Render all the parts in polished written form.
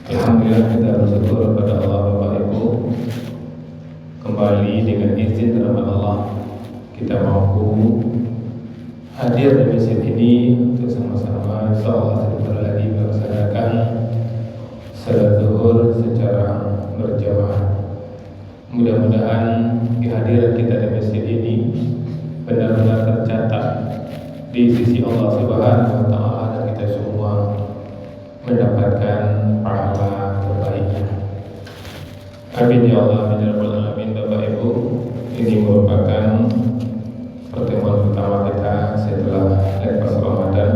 Alhamdulillah, kita bersyukur kepada Allah. Bapak Ibu, kembali dengan izin rahmat Allah kita mampu hadir di masjid ini untuk sama-sama insyaallah sebentar lagi melaksanakan salat zuhur secara berjamaah. Mudah-mudahan kehadiran kita di masjid ini benar-benar tercatat di sisi Allah Subhanahu wa taala dan kita semua mendapatkan pahala terbaiknya. Amin ya Allah, amin ya rabbal alamin. Bapak Ibu, ini merupakan pertemuan pertama kita setelah lepas Ramadan.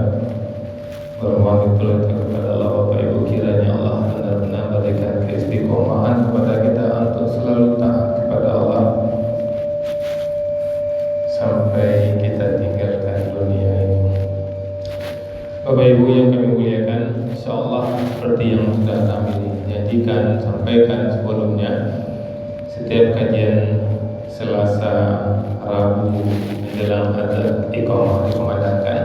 Bermohon kepada Allah Bapak Ibu, kiranya Allah benar-benar berikan keistiqomahan kepada kita untuk selalu taat kepada Allah sampai kita tinggalkan dunia ini. Bapak Ibu yang kami muliakan, insyaallah seperti yang sudah kami janjikan sampaikan sebelumnya, setiap kajian Selasa, Rabu menjelang adzan iqamah dikumandangkan,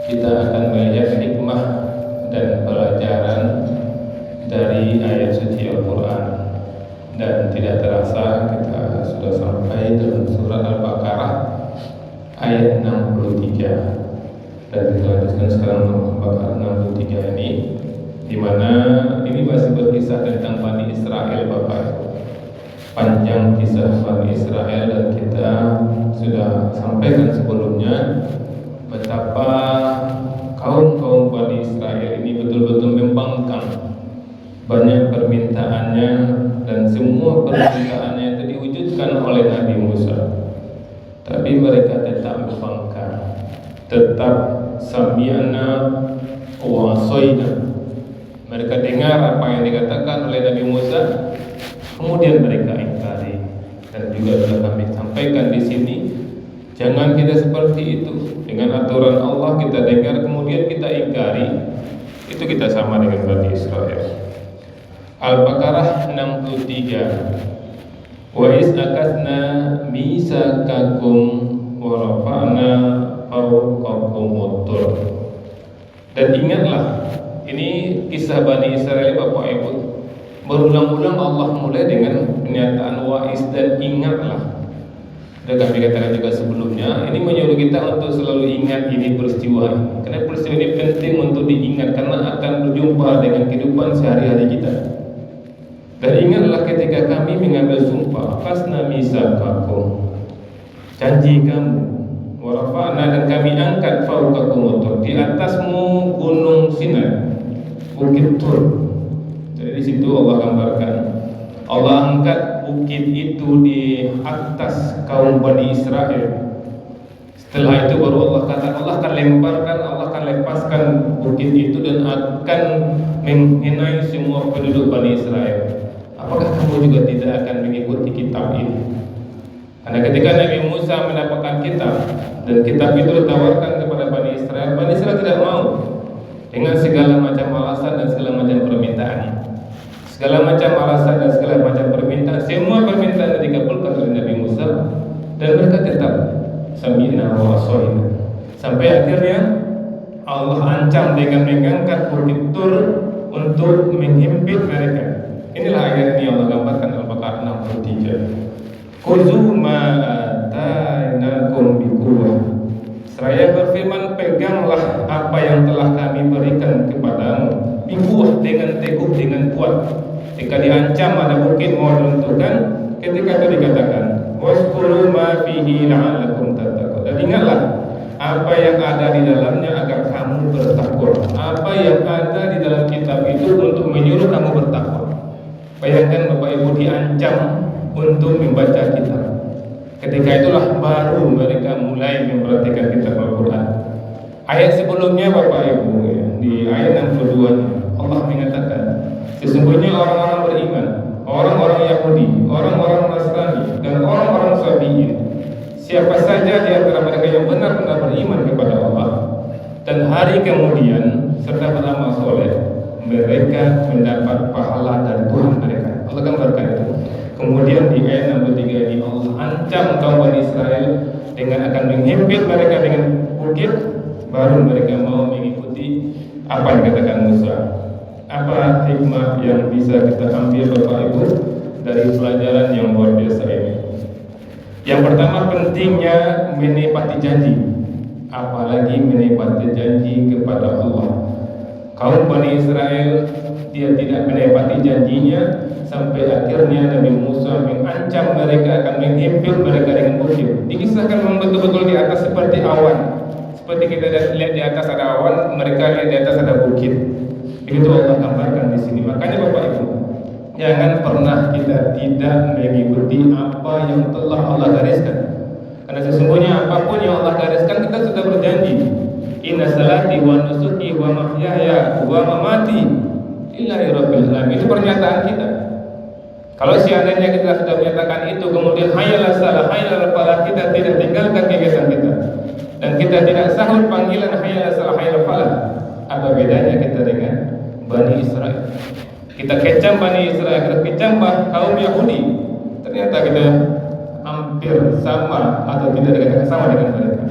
kita akan melihat hikmah dan pelajaran dari ayat suci Al-Quran. Dan tidak terasa kita sudah sampai dalam surat Al-Baqarah ayat 63. Dan dilanjutkan sekarang Al-Baqarah 63 ini, di mana ini masih berkisah tentang Bani Israel, Bapak Ibu. Panjang kisah Bani Israel dan kita sudah sampaikan sebelumnya betapa kaum Bani Israel ini betul-betul membangkang. Banyak permintaannya dan semua permintaannya itu diwujudkan oleh Nabi Musa. Tapi mereka tetap membangkang, tetap sami'na wa asaina. Mereka dengar apa yang dikatakan oleh Nabi Musa, kemudian mereka ingkari. Dan juga sudah kami sampaikan di sini, jangan kita seperti itu. Dengan aturan Allah kita dengar kemudian kita ingkari, itu kita sama dengan Bani Israel. Al-Baqarah 63. Wa iz akasna misakakum wa rafa'na fawqakum tur. Dan ingatlah, ini kisah Bani Israel, Bapak Ibu. Berulang-ulang Allah mulai dengan pernyataan wa'is dan ingatlah. Dan kami katakan juga sebelumnya, ini menyuruh kita untuk selalu ingat ini peristiwa ini. Karena peristiwa ini penting untuk diingat karena akan berjumpa dengan kehidupan sehari-hari kita. Dan ingatlah ketika kami mengambil sumpah, fasna misakakum, janji kamu, warafa'na, dan kami angkat fawqakum tur, di atasmu gunung Sinai, bukit Tur. Jadi di situ Allah gambarkan, Allah angkat bukit itu di atas kaum Bani Israel. Setelah itu baru Allah kata, Allah akan lemparkan, Allah akan lepaskan bukit itu dan akan mengenai semua penduduk Bani Israel. Apakah kamu juga tidak akan mengikuti kitab ini? Karena ketika Nabi Musa mendapatkan kitab dan kitab itu ditawarkan kepada Bani Israel tidak mau. Dengan segala macam alasan dan segala macam permintaan, segala macam alasan dan segala macam permintaan, semua permintaan yang dikabulkan oleh Nabi Musa, dan mereka tetap sami'na wa asaina. Sampai akhirnya Allah ancam dengan mengangkat bukit Tur untuk menghimpit mereka. Inilah ayat ini Allah gambarkan Al-Baqarah 63. Khuzu ma atainakum biquwwah. Seraya berfirman, peganglah apa yang telah kami berikan kepadamu biquwwah, dengan teguh, dengan kuat. Jika diancam ada bukit mau diruntuhkan, ketika itu dikatakan waskuru ma fihi la'allakum tattaqun. Dan ingatlah apa yang ada di dalamnya agar kamu bertakwa. Apa yang ada di dalam kitab itu untuk menyuruh kamu bertakwa. Bayangkan Bapak Ibu diancam untuk membaca kitab. Ketika itulah baru mereka mulai memperhatikan kitab Al-Quran. Ayat sebelumnya Bapak Ibu, di ayat 62 Allah mengatakan, sesungguhnya orang-orang beriman, orang-orang Yahudi, orang-orang Nasrani, dan orang-orang Sabi'in, siapa saja di antara mereka yang benar-benar beriman kepada Allah dan hari kemudian serta beramal soleh, mereka mendapat pahala dari Tuhan mereka. Allah gambarkan itu. Kemudian di ayat 63 ini Allah ancam kaum Bani Israel dengan akan menghimpit mereka dengan bukit, baru mereka mau mengikuti apa yang dikatakan Musa. Apa hikmah semua yang bisa kita ambil Bapak Ibu dari pelajaran yang luar biasa ini. Yang pertama, pentingnya menepati janji, apalagi menepati janji kepada Allah. Kaum Bani Israel dia tidak menepati janjinya, sampai akhirnya Nabi Musa mengancam mereka akan menghimpit mereka dengan bukit. Dikisahkan betul-betul di atas seperti awan, seperti kita lihat di atas ada awan, mereka lihat di atas ada bukit. Begitu Allah gambarkan di sini. Makanya Bapak Ibu, jangan pernah kita tidak mengikuti apa yang telah Allah gariskan. Karena sesungguhnya apapun yang Allah gariskan kita sudah berjanji. Inna salati wa nusuki wa mahyaya wa mamati lillahi rabbil alamin. Itu pernyataan kita. Kalau seandainya kita sudah menyatakan itu, kemudian hayalah salah, hayalah falah, kita tidak tinggalkan kegiatan kita, dan kita tidak sahut panggilan hayalah salah, hayalah falah, apa bedanya kita dengan Bani Israel? Kita kecam Bani Israel, kita kecam kaum Yahudi, ternyata kita hampir sama atau tidak dikatakan sama dengan mereka.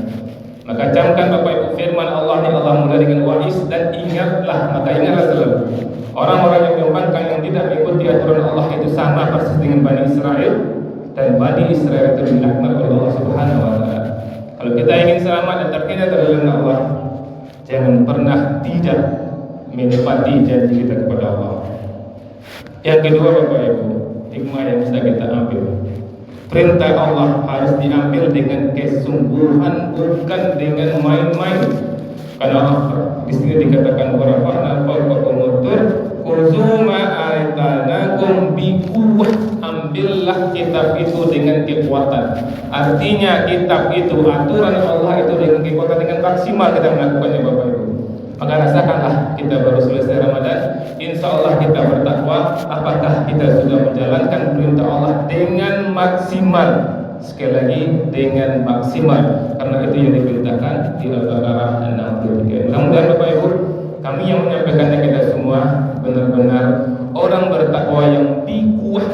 Maka camkan Bapak Ibu firman Allah ini, Allah mulai dengan wa'is, dan ingatlah, maka ingatlah selalu orang-orang yang membangkang, yang tidak mengikuti aturan Allah itu sama persis dengan Bani Israel, dan Bani Israel itu dilaknat oleh Allah Subhanahu wa taala. Kalau kita ingin selamat dan terhindar dari laknat Allah, jangan pernah tidak menepati janji kita kepada Allah. Yang kedua Bapak Ibu, hikmah yang bisa kita ambil, perintah Allah harus diambil dengan kesungguhan, bukan dengan main-main. Karena di sini dikatakan warafa'na fawqakum mutur khudzu ma atanakum biquwwah, ambillah kitab itu dengan kekuatan. Artinya kitab itu, aturan Allah itu dengan kekuatan, dengan maksimal kita melakukannya Bapak Ibu. Maka rasakanlah kita baru selesai Ramadan, insya Allah kita bertakwa. Apakah kita sudah menjalankan perintah Allah dengan maksimal? Sekali lagi, dengan maksimal, karena itu yang diperintahkan di Al-Baqarah 63. Mudah-mudahan Bapak Ibu, kami yang menyampaikannya kita semua benar-benar orang bertakwa yang pikuah,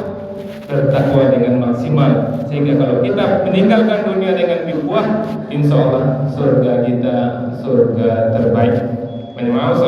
bertakwa dengan maksimal, sehingga kalau kita meninggalkan dunia dengan pikuah, insya Allah surga kita surga terbaik. Maaf,